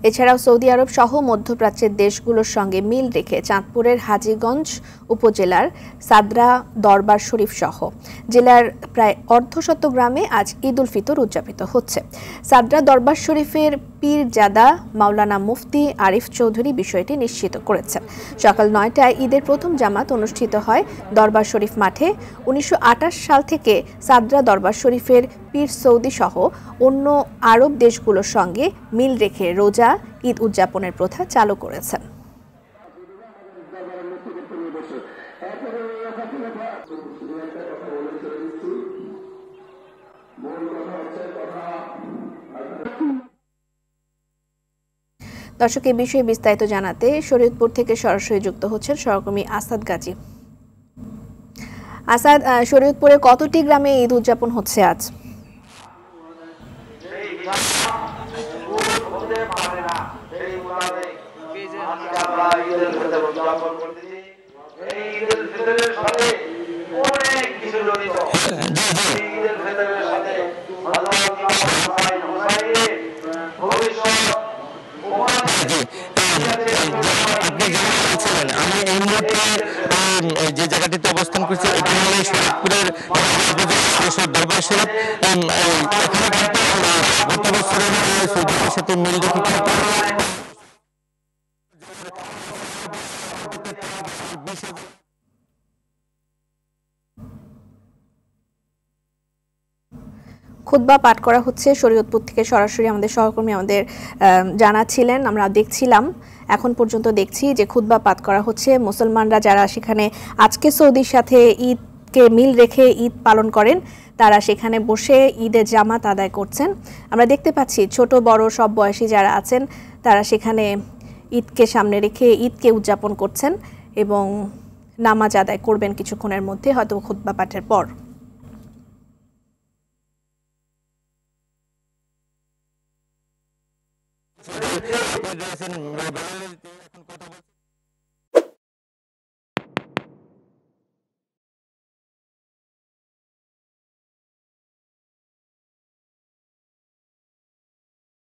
এছাড়াও সৌদি আরব সহ মধ্যপ্রাচ্যের দেশগুলোর সঙ্গে মিল রেখে চাঁদপুরের হাজীগঞ্জ উপজেলার সাদরা দরবার শরীফ সহ জেলার প্রায় অর্ধশত গ্রামে আজ ঈদ উল ফিতর উদযাপিত হচ্ছে। সাদরা দরবার শরীফের পীরজাদা মাওলানা মুফতি আরিফ চৌধুরী বিষয়টি নিশ্চিত করেছেন। সকাল ৯টায় ঈদের প্রথম জামাত অনুষ্ঠিত হয় দরবার শরীফ মাঠে। ১৯২৮ সাল থেকে সাদরা দরবার শরীফের পীর সৌদি সহ অন্য আরব দেশগুলোর সঙ্গে মিল রেখে রোজা ঈদ উদযাপনের প্রথা চালু করেছেন। দর্শক, এই বিষয়ে বিস্তারিত জানাতে শরীয়তপুর থেকে সরাসরি যুক্ত হচ্ছেন সহকর্মী আসাদ গাজী। আসাদ, শরীয়তপুরে কতটি গ্রামে ঈদ উদযাপন হচ্ছে আজ? আমি এই মুহূর্তে যে জায়গাটিতে অবস্থান করছি এটা হলো শরীয়তপুরের দরবার শরীফ। গত বছরের সৌদির সাথে মিল রেখে খুতবা পাঠ করা হচ্ছে শরীয়তপুর থেকে সরাসরি আমাদের সহকর্মী আমাদের জানাচ্ছিলেন। আমরা দেখছিলাম, এখন পর্যন্ত দেখছি যে খুতবা পাঠ করা হচ্ছে। মুসলমানরা যারা সেখানে আজকে সৌদির সাথে ঈদকে মিল রেখে ঈদ পালন করেন তারা সেখানে বসে ঈদের জামাত আদায় করছেন। আমরা দেখতে পাচ্ছি ছোট বড় সব বয়সী যারা আছেন তারা সেখানে ঈদকে সামনে রেখে ঈদকে উদযাপন করছেন এবং নামাজ আদায় করবেন কিছুক্ষণের মধ্যে, হয়তো খুতবা পাঠের পর।